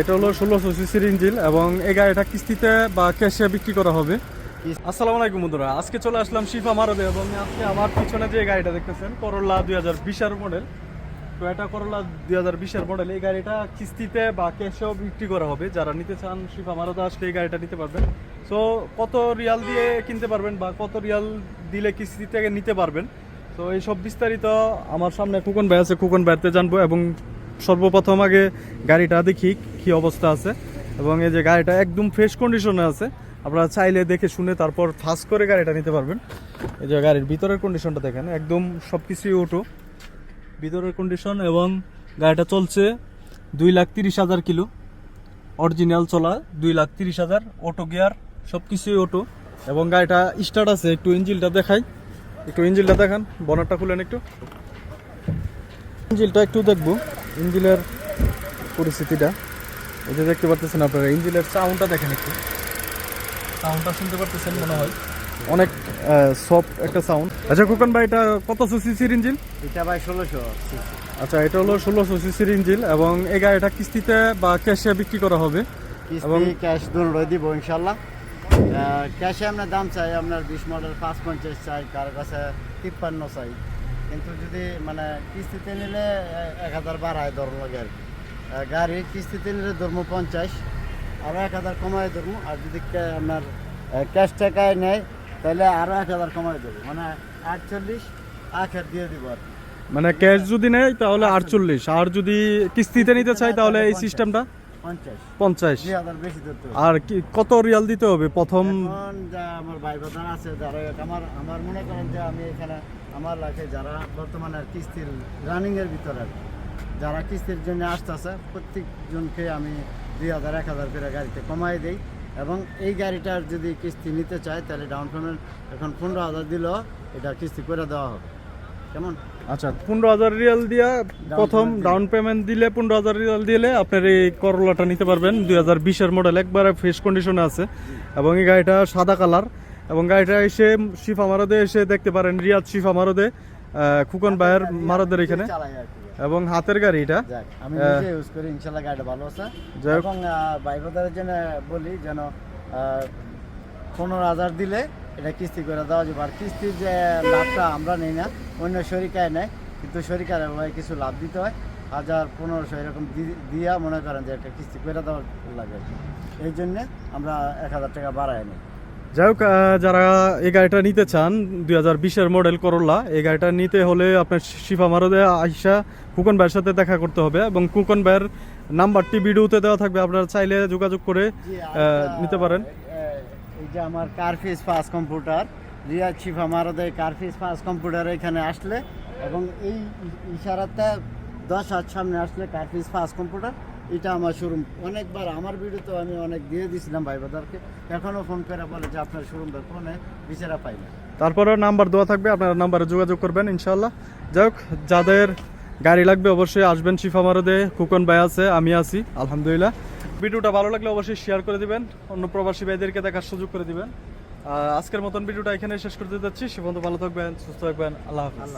এটা হলো 1600 সিসির ইঞ্জিন এবং এই গাড়িটা কিস্তিতে বা ক্যাশে বিক্রি করা হবে। আসসালামু আলাইকুম বন্ধুরা, আজকে চলে আসলাম শিফা মারদে এবং আজকে আমার পিছনে যে গাড়িটা দেখতেছেন করোলা 2020 এর মডেল। তো এটা করোলা 2020 এর মডেল। এই গাড়িটা কিস্তিতে বা ক্যাশেও বিক্রি করা হবে। যারা নিতে চান শিফা মারদে আসলে এই গাড়িটা নিতে পারবেন। সো কত রিয়াল দিয়ে কিনতে পারবেন বা কত রিয়াল দিলে কিস্তিতে নিতে পারবেন, তো এই সব বিস্তারিত আমার সামনে খুকন ভাই আছে, খুকন ভাইতে জানবো। এবং সর্বপ্রথম আগে গাড়িটা দেখি কি অবস্থা আছে এবং এই যে গাড়িটা একদম ফ্রেশ কন্ডিশনে আছে। আপনারা চাইলে দেখে শুনে তারপর ফাস্ট করে গাড়িটা নিতে পারবেন। এই যে গাড়ির ভিতরের কন্ডিশনটা দেখেন, একদম সব কিছুই অটো ভিতরের কন্ডিশন। এবং গাড়িটা চলছে 2,30,000 কিলো, অরিজিনাল চলা 2,30,000, অটো গিয়ার সব কিছুই অটো। এবং গাড়িটা স্টার্ট আছে, একটু ইঞ্জিনটা দেখাই, একটু ইঞ্জিনটা দেখান, বনারটা খুলেন একটু, ইঞ্জিনটা একটু দেখবো, ইঞ্জিনের পরিস্থিতিটা। এই যে দেখতে পারতেছেন আপনারা, ইঞ্জিনের সাউন্ডটা দেখেন, একটু সাউন্ডটা শুনতে পারতেছেন, মনে হয় অনেক সফট একটা সাউন্ড। আচ্ছা খোকন ভাই, এটা কত সিসির ইঞ্জিন? এটা ভাই 1600 সিসি। আচ্ছা, এটা হলো 1600 সিসির ইঞ্জিন এবং এই গাড়িটা কিস্তিতে বা ক্যাশে বিক্রি করা হবে। এবং ক্যাশ দুটোই দিব ইনশাআল্লাহ। ক্যাশে আমরা দাম চাই আপনার 20 মডেল 550 চাই, কার কাছে 53 চাই। কিন্তু যদি মানে কিস্তিতে নিলে 1000 বাড়ায় ধরুন লাগে আর কি। গাড়ি কিস্তিতে নিলে ধরবো 50, আরও 1000 কমায় ধরবো। আর যদি আপনার ক্যাশ টাকায় নেয় তাহলে আরও 1000 কমায় দেবো, মানে 48 আখের দিয়ে দিব আর কি। মানে ক্যাশ যদি নেয় তাহলে 48, আর যদি কিস্তিতে নিতে চাই তাহলে এই সিস্টেমটা 50। 2000 বেশি ধরতে হবে। আর কি কত রিয়াল দিতে হবে প্রথম? এখন যা আমার ভাই বাদার আছে যারা আমার মনে করেন যে আমি এখানে আমার লাগে যারা বর্তমানে কিস্তির রানিং এর ভিতরে আর কি, যারা কিস্তির জন্য আসতেছে প্রত্যেকজনকে আমি 2000 1000 করে গাড়িতে কমাই দেই। এবং এই গাড়িটার যদি কিস্তি নিতে চায় তাহলে ডাউন পেমেন্ট এখন 15,000 দিলেও এটা কিস্তি করে দেওয়া হবে। কেমন? আচ্ছা, 15,000 রিয়াল দিয়া প্রথম ডাউন পেমেন্ট দিলে 15,000 রিয়াল দিলে আপনার এই করোলাটা নিতে পারবেন। 2020 এর মডেল, একবারে ফ্রেশ কন্ডিশনে আছে এবং এই গাড়িটা সাদা কালার। এবং গাড়িটা এসে শিফা মারদে এসে দেখতে পারেন, রিয়াদ শিফা মারদে, খুকন ভাইয়ের মারদের এখানে। এবং হাতের গাড়ি এটা আমি নিজে ইউজ করি, ইনশাআল্লাহ গাড়িটা ভালো আছে। এবং ভাই বাদারের জন্য বলি যেন 15,000 দিলে এটা কিস্তি করে দেওয়া যাবে। আর কিস্তির যে লাভটা আমরা নেই না, অন্য শরিকায় নেয়, কিন্তু শরিকার কিছু লাভ দিতে হয় 1000-1500 এরকম দিয়া মনে করেন যে একটা কিস্তি করে দেওয়ার লাগে। এই জন্যে আমরা 1000 টাকা বাড়াই নিই। যাই হোক, যারা এই গাড়িটা নিতে চান 2020 এর মডেল করোলা, এই গাড়িটা নিতে হলে আপনার শিফা মারদে আইসা খুকন ভাইয়ের সাথে দেখা করতে হবে। এবং খুকন ভাইয়ের নাম্বারটি ভিডিওতে দেওয়া থাকবে, আপনারা চাইলে যোগাযোগ করে নিতে পারেন। এই যে আমার কারফিস ফাস্ট কম্পিউটার, রিয়াদ শিফা মারদে কারফিস ফাস্ট কম্পিউটার, এখানে আসলে এবং এই ইশারাতে 10 হাত সামনে আসলে কারফিস ফাস্ট কম্পিউটার, এটা আমার শোরুম। অনেকবার আমার ভিডিওতে আমি অনেক দিয়ে দিয়েছিলাম ভাই বাদারকে, এখনও ফোন করে বলে যে আপনার শোরুমটা ফোনে বিচারা পাই না। তারপরে নাম্বার দেওয়া থাকবে, আপনারা নাম্বারে যোগাযোগ করবেন ইনশাল্লাহ। যাই হোক, যাদের গাড়ি লাগবে অবশ্যই আসবেন শিফা মারদে। খুকন ভাই আছে, আমি আছি, আলহামদুলিল্লাহ। ভিডিওটা ভালো লাগলে অবশ্যই শেয়ার করে দিবেন, অন্য প্রবাসী ভাইদেরকে দেখার সুযোগ করে দিবেন। আজকের মতন ভিডিওটা এখানে শেষ করতে যাচ্ছি। সে পর্যন্ত ভালো থাকবেন, সুস্থ থাকবেন, আল্লাহ হাফেজ।